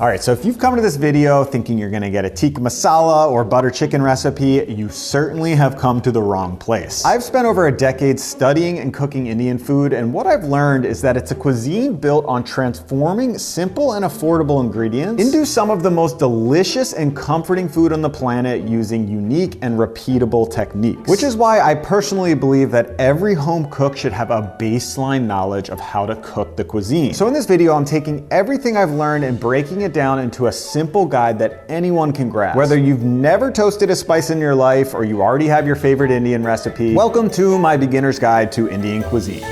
All right, so if you've come to this video thinking you're gonna get a tikka masala or butter chicken recipe, you certainly have come to the wrong place. I've spent over a decade studying and cooking Indian food, and what I've learned is that it's a cuisine built on transforming simple and affordable ingredients into some of the most delicious and comforting food on the planet using unique and repeatable techniques. Which is why I personally believe that every home cook should have a baseline knowledge of how to cook the cuisine. So in this video, I'm taking everything I've learned and breaking it down into a simple guide that anyone can grasp. Whether you've never toasted a spice in your life or you already have your favorite Indian recipe, welcome to my beginner's guide to Indian cuisine.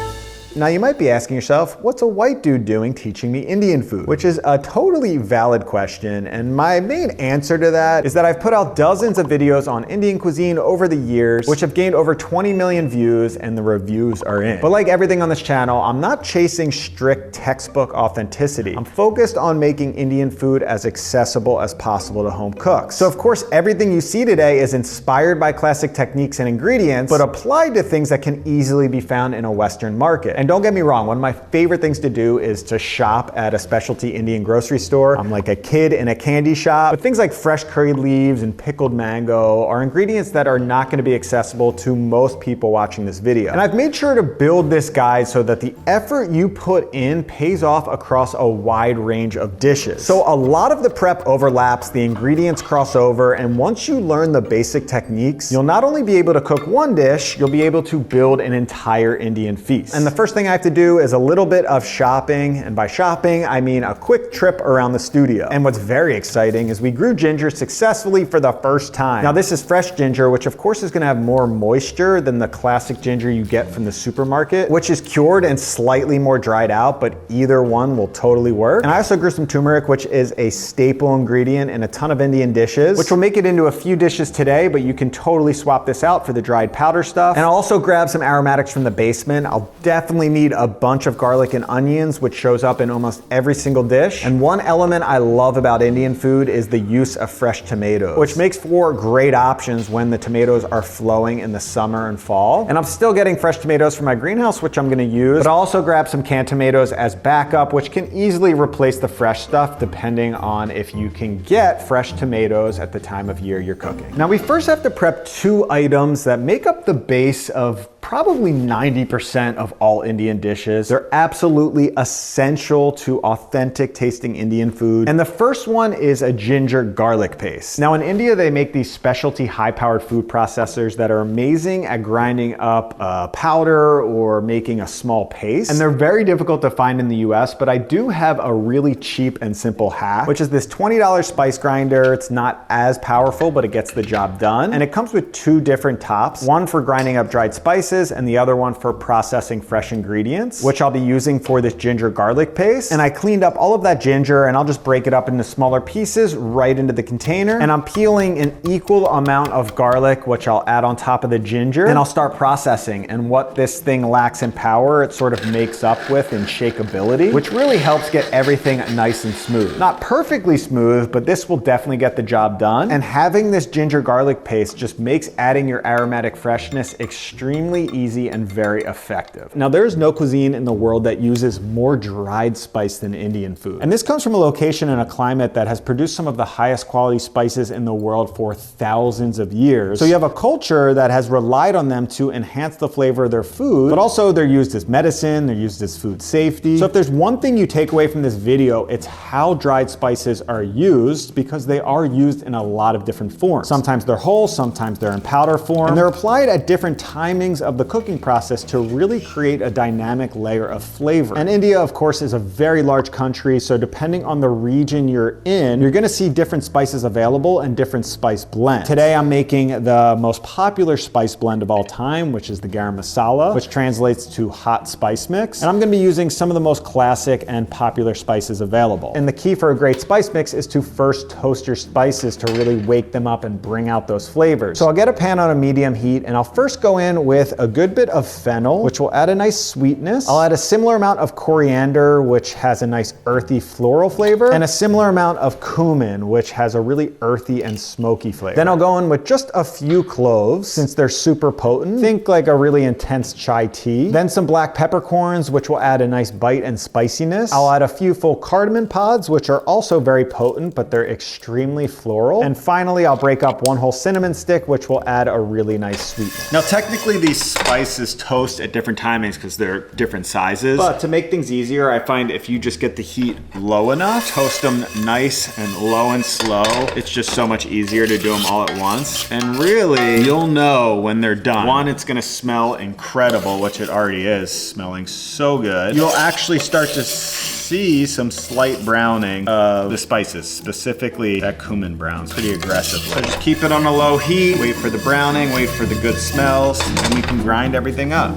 Now you might be asking yourself, what's a white dude doing teaching me Indian food? Which is a totally valid question, and my main answer to that is that I've put out dozens of videos on Indian cuisine over the years, which have gained over 20 million views, and the reviews are in. But like everything on this channel, I'm not chasing strict textbook authenticity. I'm focused on making Indian food as accessible as possible to home cooks. So of course, everything you see today is inspired by classic techniques and ingredients, but applied to things that can easily be found in a Western market. And don't get me wrong, one of my favorite things to do is to shop at a specialty Indian grocery store. I'm like a kid in a candy shop. But things like fresh curry leaves and pickled mango are ingredients that are not going to be accessible to most people watching this video. And I've made sure to build this guide so that the effort you put in pays off across a wide range of dishes. So a lot of the prep overlaps, the ingredients cross over, and once you learn the basic techniques, you'll not only be able to cook one dish, you'll be able to build an entire Indian feast. And the first thing I have to do is a little bit of shopping, and by shopping I mean a quick trip around the studio. And what's very exciting is we grew ginger successfully for the first time. Now this is fresh ginger, which of course is going to have more moisture than the classic ginger you get from the supermarket, which is cured and slightly more dried out, but either one will totally work. And I also grew some turmeric, which is a staple ingredient in a ton of Indian dishes, which will make it into a few dishes today, but you can totally swap this out for the dried powder stuff. And I'll also grab some aromatics from the basement. I'll definitely need a bunch of garlic and onions, which shows up in almost every single dish. And one element I love about Indian food is the use of fresh tomatoes, which makes for great options when the tomatoes are flowing in the summer and fall. And I'm still getting fresh tomatoes from my greenhouse, which I'm gonna use, but I'll also grab some canned tomatoes as backup, which can easily replace the fresh stuff depending on if you can get fresh tomatoes at the time of year you're cooking. Now we first have to prep two items that make up the base of probably 90% of all Indian dishes. They're absolutely essential to authentic tasting Indian food. And the first one is a ginger garlic paste. Now in India, they make these specialty high-powered food processors that are amazing at grinding up a powder or making a small paste. And they're very difficult to find in the US, but I do have a really cheap and simple hack, which is this $20 spice grinder. It's not as powerful, but it gets the job done. And it comes with two different tops, one for grinding up dried spices and the other one for processing fresh ingredients, which I'll be using for this ginger garlic paste. And I cleaned up all of that ginger, and I'll just break it up into smaller pieces right into the container. And I'm peeling an equal amount of garlic, which I'll add on top of the ginger, and I'll start processing. And what this thing lacks in power, it sort of makes up with in shakeability, which really helps get everything nice and smooth. Not perfectly smooth, but this will definitely get the job done. And having this ginger garlic paste just makes adding your aromatic freshness extremely easy and very effective. Now there's no cuisine in the world that uses more dried spice than Indian food. And this comes from a location and a climate that has produced some of the highest quality spices in the world for thousands of years. So you have a culture that has relied on them to enhance the flavor of their food, but also they're used as medicine, they're used as food safety. So if there's one thing you take away from this video, it's how dried spices are used, because they are used in a lot of different forms. Sometimes they're whole, sometimes they're in powder form, and they're applied at different timings of the cooking process to really create a dynamic layer of flavor. And India, of course, is a very large country, so depending on the region you're in, you're gonna see different spices available and different spice blends. Today I'm making the most popular spice blend of all time, which is the Garam Masala, which translates to hot spice mix. And I'm gonna be using some of the most classic and popular spices available. And the key for a great spice mix is to first toast your spices to really wake them up and bring out those flavors. So I'll get a pan on a medium heat, and I'll first go in with a good bit of fennel, which will add a nice sweetness. I'll add a similar amount of coriander, which has a nice earthy floral flavor, and a similar amount of cumin, which has a really earthy and smoky flavor. Then I'll go in with just a few cloves, since they're super potent. Think like a really intense chai tea. Then some black peppercorns, which will add a nice bite and spiciness. I'll add a few full cardamom pods, which are also very potent, but they're extremely floral. And finally, I'll break up one whole cinnamon stick, which will add a really nice sweetness. Now, technically these spices toast at different timings because they're different sizes, but to make things easier, I find if you just get the heat low enough, toast them nice and low and slow, it's just so much easier to do them all at once. And really, you'll know when they're done. One, it's gonna smell incredible, which it already is, smelling so good. You'll actually start to see some slight browning of the spices, specifically that cumin browns pretty aggressively. So just keep it on a low heat, wait for the browning, wait for the good smells, and we can grind everything up.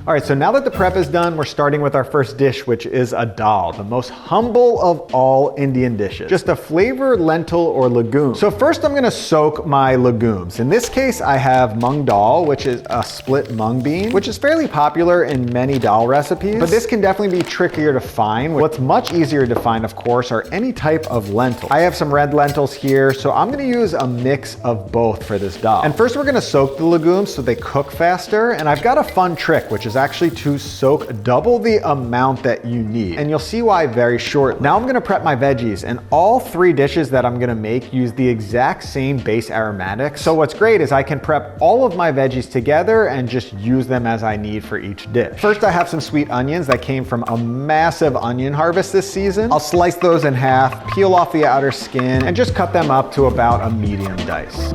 All right, so now that the prep is done, we're starting with our first dish, which is a dal, the most humble of all Indian dishes. Just a flavored lentil or legume. So first I'm gonna soak my legumes. In this case, I have mung dal, which is a split mung bean, which is fairly popular in many dal recipes, but this can definitely be trickier to find. What's much easier to find, of course, are any type of lentil. I have some red lentils here, so I'm gonna use a mix of both for this dal. And first we're gonna soak the legumes so they cook faster, and I've got a fun trick, which is actually to soak double the amount that you need. And you'll see why very shortly. Now I'm gonna prep my veggies, and all three dishes that I'm gonna make use the exact same base aromatics. So what's great is I can prep all of my veggies together and just use them as I need for each dish. First, I have some sweet onions that came from a massive onion harvest this season. I'll slice those in half, peel off the outer skin, and just cut them up to about a medium dice.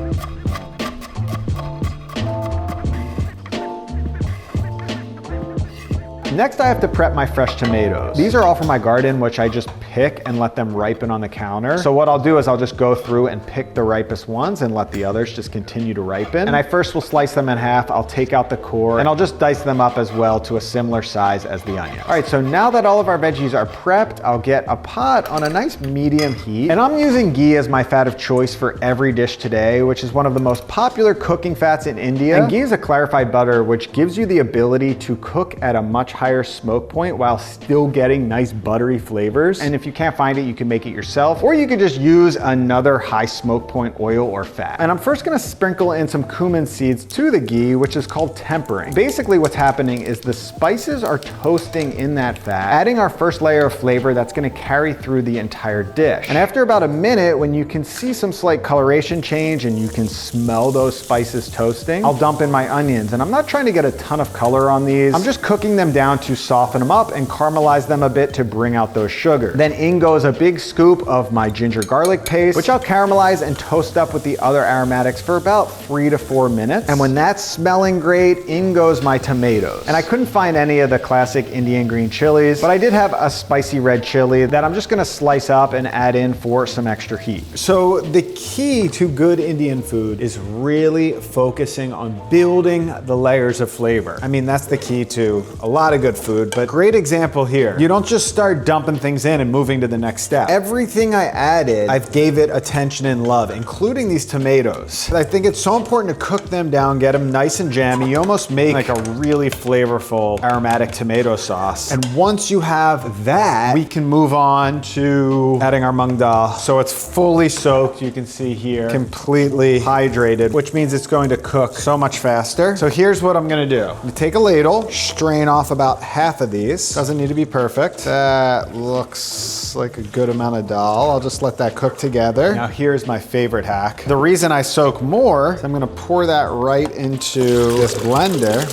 Next, I have to prep my fresh tomatoes. These are all from my garden, which I just pick and let them ripen on the counter. So what I'll do is I'll just go through and pick the ripest ones and let the others just continue to ripen. And I first will slice them in half. I'll take out the core and I'll just dice them up as well to a similar size as the onions. All right, so now that all of our veggies are prepped, I'll get a pot on a nice medium heat. And I'm using ghee as my fat of choice for every dish today, which is one of the most popular cooking fats in India. And ghee is a clarified butter, which gives you the ability to cook at a much higher smoke point while still getting nice buttery flavors. And if you can't find it, you can make it yourself, or you can just use another high smoke point oil or fat. And I'm first gonna sprinkle in some cumin seeds to the ghee, which is called tempering. Basically what's happening is the spices are toasting in that fat, adding our first layer of flavor that's gonna carry through the entire dish. And after about a minute, when you can see some slight coloration change and you can smell those spices toasting, I'll dump in my onions. And I'm not trying to get a ton of color on these. I'm just cooking them down to soften them up and caramelize them a bit to bring out those sugars. Then in goes a big scoop of my ginger garlic paste, which I'll caramelize and toast up with the other aromatics for about 3 to 4 minutes. And when that's smelling great, in goes my tomatoes. And I couldn't find any of the classic Indian green chilies, but I did have a spicy red chili that I'm just gonna slice up and add in for some extra heat. So the key to good Indian food is really focusing on building the layers of flavor. I mean, that's the key to a lot of good food, but great example here. You don't just start dumping things in and moving to the next step. Everything I added, I've gave it attention and love, including these tomatoes. I think it's so important to cook them down, get them nice and jammy. You almost make like a really flavorful aromatic tomato sauce. And once you have that, we can move on to adding our mung dal. So it's fully soaked, you can see here, completely hydrated, which means it's going to cook so much faster. So here's what I'm gonna do. I'm gonna take a ladle, strain off about half of these. Doesn't need to be perfect. That looks like a good amount of dal. I'll just let that cook together. Now here's my favorite hack. The reason I soak more is I'm gonna pour that right into this blender.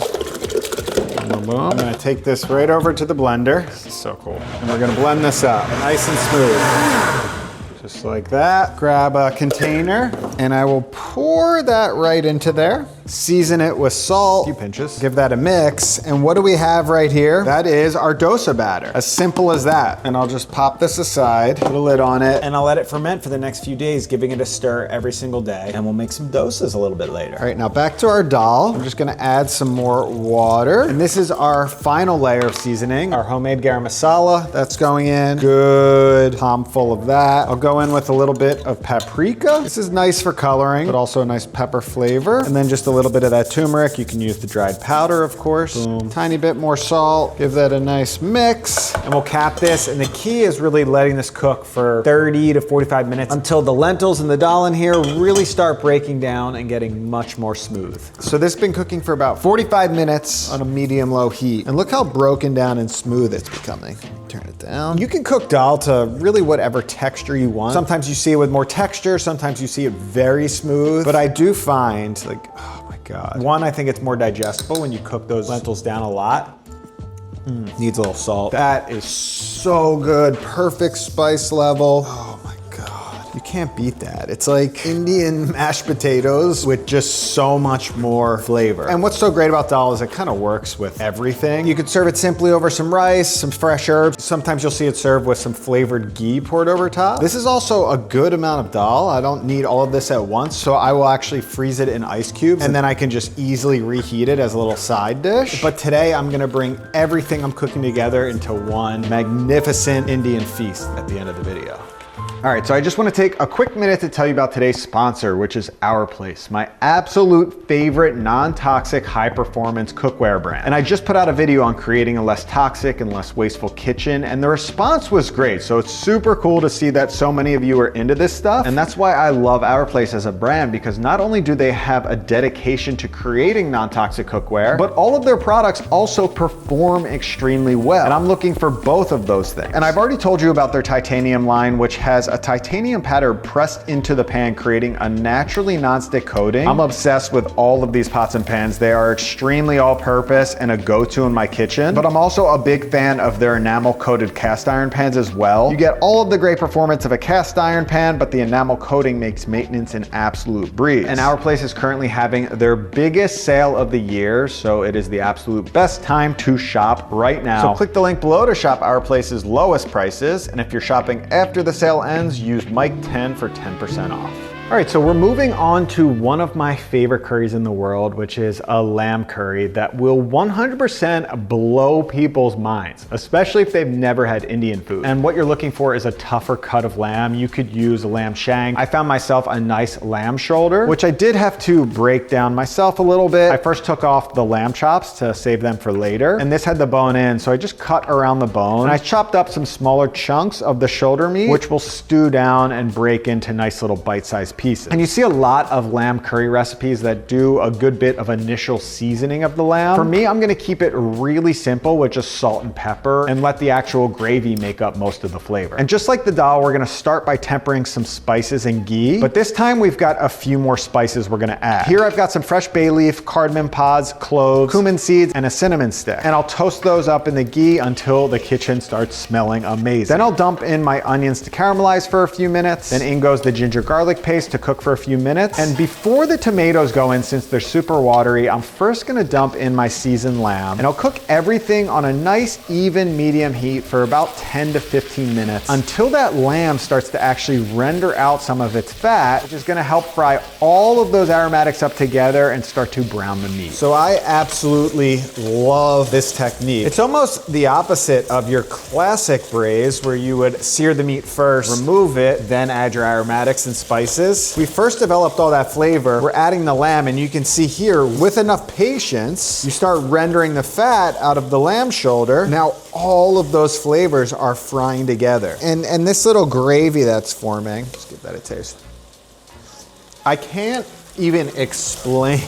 Boom, boom. I'm gonna take this right over to the blender. This is so cool. And we're gonna blend this up nice and smooth. Just like that. Grab a container and I will pour that right into there. season it with salt, a few pinches, give that a mix. And what do we have right here? That is our dosa batter. As simple as that. And I'll just pop this aside, put a lid on it, and I'll let it ferment for the next few days, giving it a stir every single day. And we'll make some dosas a little bit later. All right, now back to our dal. I'm just gonna add some more water. And this is our final layer of seasoning, our homemade garam masala. That's going in. Good palm full of that. I'll go in with a little bit of paprika. This is nice for coloring, but also a nice pepper flavor. And then just a little bit of that turmeric. You can use the dried powder, of course. Boom. Tiny bit more salt. Give that a nice mix. And we'll cap this. And the key is really letting this cook for 30 to 45 minutes until the lentils and the dal in here really start breaking down and getting much more smooth. So this has been cooking for about 45 minutes on a medium-low heat. And look how broken down and smooth it's becoming. Turn it down. You can cook dal to really whatever texture you want. Sometimes you see it with more texture, sometimes you see it very smooth, but I do find, like, oh my God. One, I think it's more digestible when you cook those lentils down a lot. Needs a little salt. That is so good, perfect spice level. Oh my God. You can't beat that. It's like Indian mashed potatoes with just so much more flavor. And what's so great about dal is it kind of works with everything. You could serve it simply over some rice, some fresh herbs. Sometimes you'll see it served with some flavored ghee poured over top. This is also a good amount of dal. I don't need all of this at once, so I will actually freeze it in ice cubes, and then I can just easily reheat it as a little side dish. But today I'm gonna bring everything I'm cooking together into one magnificent Indian feast at the end of the video. All right, so I just want to take a quick minute to tell you about today's sponsor, which is Our Place, my absolute favorite non-toxic high-performance cookware brand. And I just put out a video on creating a less toxic and less wasteful kitchen, and the response was great. So it's super cool to see that so many of you are into this stuff. And that's why I love Our Place as a brand, because not only do they have a dedication to creating non-toxic cookware, but all of their products also perform extremely well. And I'm looking for both of those things. And I've already told you about their titanium line, which has a titanium powder pressed into the pan, creating a naturally non-stick coating. I'm obsessed with all of these pots and pans. They are extremely all-purpose and a go-to in my kitchen, but I'm also a big fan of their enamel-coated cast iron pans as well. You get all of the great performance of a cast iron pan, but the enamel coating makes maintenance an absolute breeze. And Our Place is currently having their biggest sale of the year, so it is the absolute best time to shop right now. So click the link below to shop Our Place's lowest prices, and if you're shopping after the sale ends, use Mike10 for 10% off. All right, so we're moving on to one of my favorite curries in the world, which is a lamb curry that will 100% blow people's minds, especially if they've never had Indian food. And what you're looking for is a tougher cut of lamb. You could use a lamb shank. I found myself a nice lamb shoulder, which I did have to break down myself a little bit. I first took off the lamb chops to save them for later, and this had the bone in, so I just cut around the bone. And I chopped up some smaller chunks of the shoulder meat, which will stew down and break into nice little bite-sized pieces. And you see a lot of lamb curry recipes that do a good bit of initial seasoning of the lamb. For me, I'm gonna keep it really simple with just salt and pepper and let the actual gravy make up most of the flavor. And just like the dal, we're gonna start by tempering some spices and ghee, but this time we've got a few more spices we're gonna add. Here I've got some fresh bay leaf, cardamom pods, cloves, cumin seeds, and a cinnamon stick. And I'll toast those up in the ghee until the kitchen starts smelling amazing. Then I'll dump in my onions to caramelize for a few minutes. Then in goes the ginger garlic paste to cook for a few minutes. And before the tomatoes go in, since they're super watery, I'm first gonna dump in my seasoned lamb, and I'll cook everything on a nice, even medium heat for about 10 to 15 minutes until that lamb starts to actually render out some of its fat, which is gonna help fry all of those aromatics up together and start to brown the meat. So I absolutely love this technique. It's almost the opposite of your classic braise, where you would sear the meat first, remove it, then add your aromatics and spices. We first developed all that flavor. We're adding the lamb, and you can see here, with enough patience, you start rendering the fat out of the lamb shoulder. Now all of those flavors are frying together. And this little gravy that's forming, just give that a taste. I can't even explain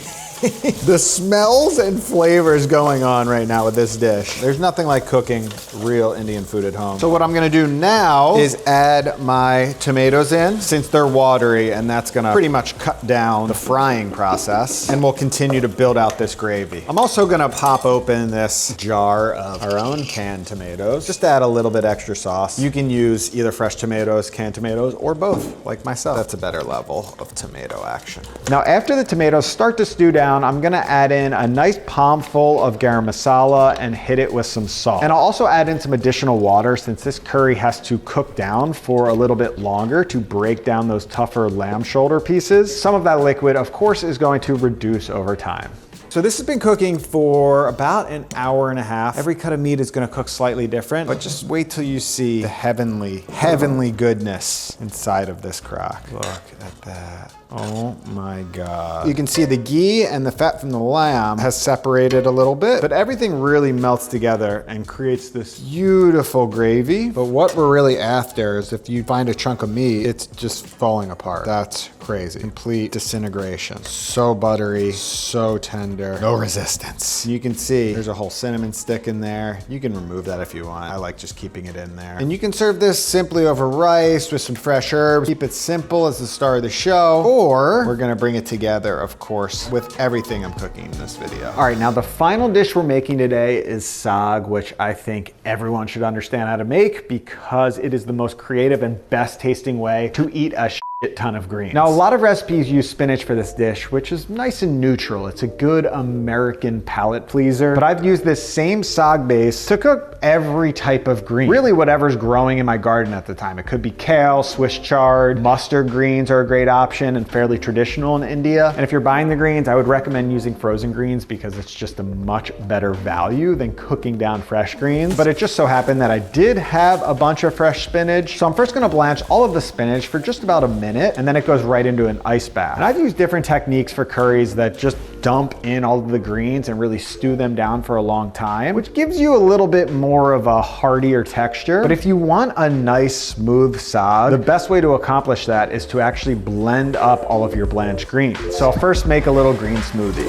the smells and flavors going on right now with this dish. There's nothing like cooking real Indian food at home. So what I'm gonna do now is add my tomatoes in, since they're watery, and that's gonna pretty much cut down the frying process, and we'll continue to build out this gravy. I'm also gonna pop open this jar of our own canned tomatoes, just to add a little bit extra sauce. You can use either fresh tomatoes, canned tomatoes, or both, like myself. That's a better level of tomato action. Now, after the tomatoes start to stew down down, I'm gonna add in a nice palmful of garam masala and hit it with some salt. And I'll also add in some additional water since this curry has to cook down for a little bit longer to break down those tougher lamb shoulder pieces. Some of that liquid, of course, is going to reduce over time. So this has been cooking for about an hour and a half. Every cut of meat is gonna cook slightly different, but just wait till you see the heavenly goodness inside of this crock. Look at that. Oh my God. You can see the ghee and the fat from the lamb has separated a little bit, but everything really melts together and creates this beautiful gravy. But what we're really after is if you find a chunk of meat, it's just falling apart. That's crazy. Complete disintegration. So buttery, so tender, no resistance. You can see there's a whole cinnamon stick in there. You can remove that if you want. I like just keeping it in there. And you can serve this simply over rice with some fresh herbs. Keep it simple as the star of the show. Or we're gonna bring it together, of course, with everything I'm cooking in this video. All right, now the final dish we're making today is saag, which I think everyone should understand how to make because it is the most creative and best tasting way to eat a ton of greens. Now, a lot of recipes use spinach for this dish, which is nice and neutral. It's a good American palate pleaser, but I've used this same saag base to cook every type of green. Really whatever's growing in my garden at the time. It could be kale, Swiss chard, mustard greens are a great option and fairly traditional in India. And if you're buying the greens, I would recommend using frozen greens because it's just a much better value than cooking down fresh greens. But it just so happened that I did have a bunch of fresh spinach. So I'm first gonna blanch all of the spinach for just about a minute, and then it goes right into an ice bath. And I've used different techniques for curries that just dump in all of the greens and really stew them down for a long time, which gives you a little bit more of a heartier texture. But if you want a nice smooth saag, the best way to accomplish that is to actually blend up all of your blanched greens. So I'll first make a little green smoothie.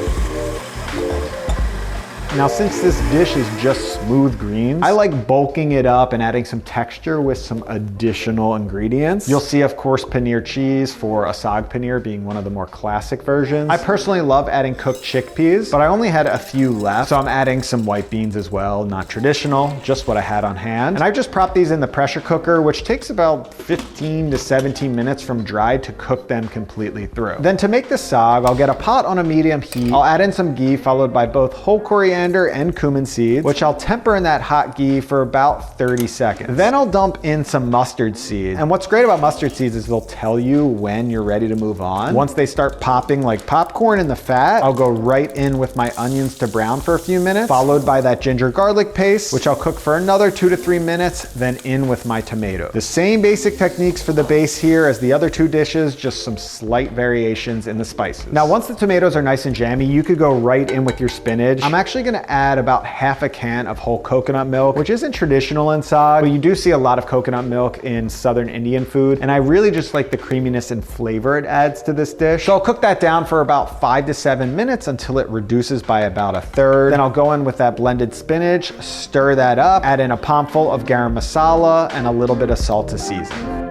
Now, since this dish is just smooth greens, I like bulking it up and adding some texture with some additional ingredients. You'll see, of course, paneer cheese for a saag paneer being one of the more classic versions. I personally love adding cooked chickpeas, but I only had a few left, so I'm adding some white beans as well. Not traditional, just what I had on hand. And I just propped these in the pressure cooker, which takes about 15 to 17 minutes from dry to cook them completely through. Then to make the saag, I'll get a pot on a medium heat. I'll add in some ghee followed by both whole coriander and cumin seeds, which I'll temper in that hot ghee for about 30 seconds. Then I'll dump in some mustard seeds. And what's great about mustard seeds is they'll tell you when you're ready to move on. Once they start popping like popcorn in the fat, I'll go right in with my onions to brown for a few minutes, followed by that ginger garlic paste, which I'll cook for another 2 to 3 minutes, then in with my tomato. The same basic techniques for the base here as the other two dishes, just some slight variations in the spices. Now, once the tomatoes are nice and jammy, you could go right in with your spinach. I'm actually gonna add about half a can of whole coconut milk, which isn't traditional in saag, but you do see a lot of coconut milk in Southern Indian food. And I really just like the creaminess and flavor it adds to this dish. So I'll cook that down for about 5 to 7 minutes until it reduces by about a third. Then I'll go in with that blended spinach, stir that up, add in a palmful of garam masala and a little bit of salt to season.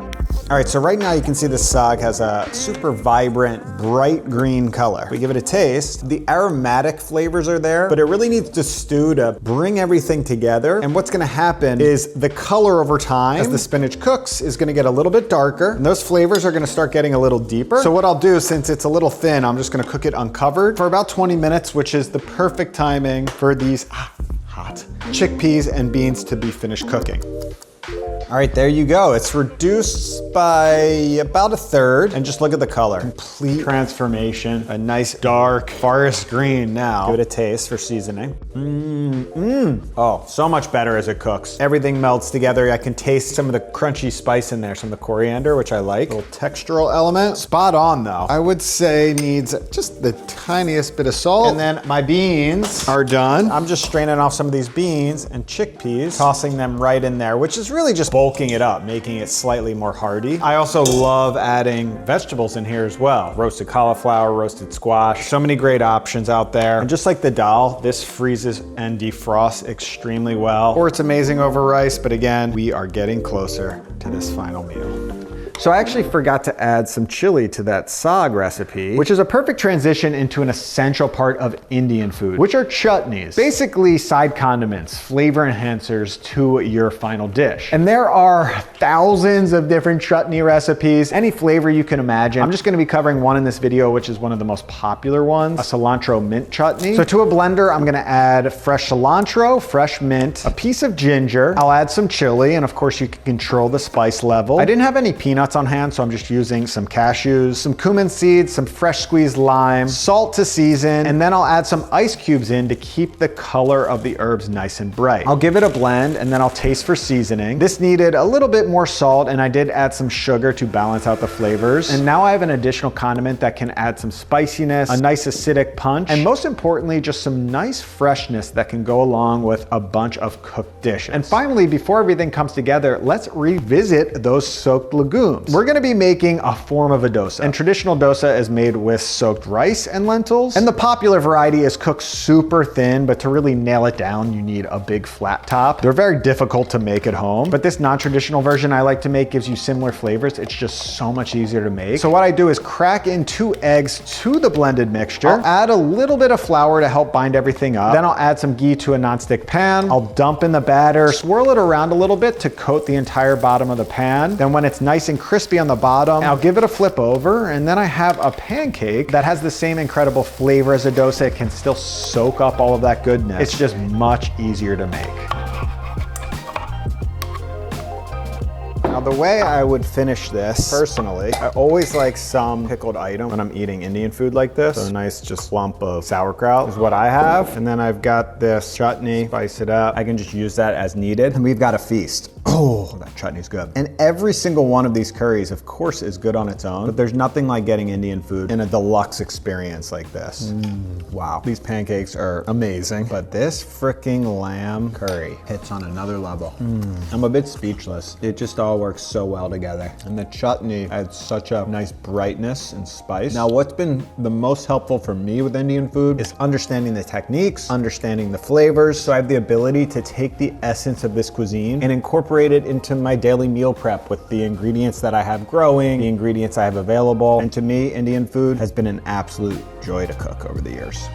All right, so right now you can see this saag has a super vibrant, bright green color. We give it a taste. The aromatic flavors are there, but it really needs to stew to bring everything together. And what's gonna happen is the color over time, as the spinach cooks, is gonna get a little bit darker, and those flavors are gonna start getting a little deeper. So what I'll do, since it's a little thin, I'm just gonna cook it uncovered for about 20 minutes, which is the perfect timing for these hot chickpeas and beans to be finished cooking. All right, there you go. It's reduced by about a third, and just look at the color. Complete transformation. A nice dark forest green now. Give it a taste for seasoning. Oh, so much better as it cooks. Everything melts together. I can taste some of the crunchy spice in there, some of the coriander, which I like. A little textural element. Spot on though. I would say needs just the tiniest bit of salt. And then my beans are done. I'm just straining off some of these beans and chickpeas, tossing them right in there, which is really just bulking it up, making it slightly more hearty. I also love adding vegetables in here as well. Roasted cauliflower, roasted squash, so many great options out there. And just like the dal, this freezes and defrosts extremely well, or it's amazing over rice, but again, we are getting closer to this final meal. So I actually forgot to add some chili to that Saag recipe, which is a perfect transition into an essential part of Indian food, which are chutneys. Basically side condiments, flavor enhancers to your final dish. And there are thousands of different chutney recipes, any flavor you can imagine. I'm just gonna be covering one in this video, which is one of the most popular ones, a cilantro mint chutney. So to a blender, I'm gonna add fresh cilantro, fresh mint, a piece of ginger. I'll add some chili, and of course you can control the spice level. I didn't have any peanuts on hand, so I'm just using some cashews, some cumin seeds, some fresh squeezed lime, salt to season, and then I'll add some ice cubes in to keep the color of the herbs nice and bright. I'll give it a blend, and then I'll taste for seasoning. This needed a little bit more salt, and I did add some sugar to balance out the flavors. And now I have an additional condiment that can add some spiciness, a nice acidic punch, and most importantly, just some nice freshness that can go along with a bunch of cooked dishes. And finally, before everything comes together, let's revisit those soaked legumes. We're gonna be making a form of a dosa, and traditional dosa is made with soaked rice and lentils. And the popular variety is cooked super thin, but to really nail it down, you need a big flat top. They're very difficult to make at home, but this non-traditional version I like to make gives you similar flavors. It's just so much easier to make. So what I do is crack in 2 eggs to the blended mixture. I'll add a little bit of flour to help bind everything up. Then I'll add some ghee to a nonstick pan. I'll dump in the batter, swirl it around a little bit to coat the entire bottom of the pan. Then when it's nice and crispy on the bottom, I'll give it a flip over, and then I have a pancake that has the same incredible flavor as a dosa. It can still soak up all of that goodness. It's just much easier to make. Now the way I would finish this, personally, I always like some pickled item when I'm eating Indian food like this. So a nice just lump of sauerkraut is what I have. And then I've got this chutney, spice it up. I can just use that as needed. And we've got a feast. Oh, that chutney's good. And every single one of these curries, of course, is good on its own, but there's nothing like getting Indian food in a deluxe experience like this. Wow, these pancakes are amazing, but this freaking lamb curry hits on another level. I'm a bit speechless. It just all works so well together. And the chutney adds such a nice brightness and spice. Now, what's been the most helpful for me with Indian food is understanding the techniques, understanding the flavors, so I have the ability to take the essence of this cuisine and incorporate it into my daily meal prep with the ingredients that I have growing, the ingredients I have available. And to me, Indian food has been an absolute joy to cook over the years.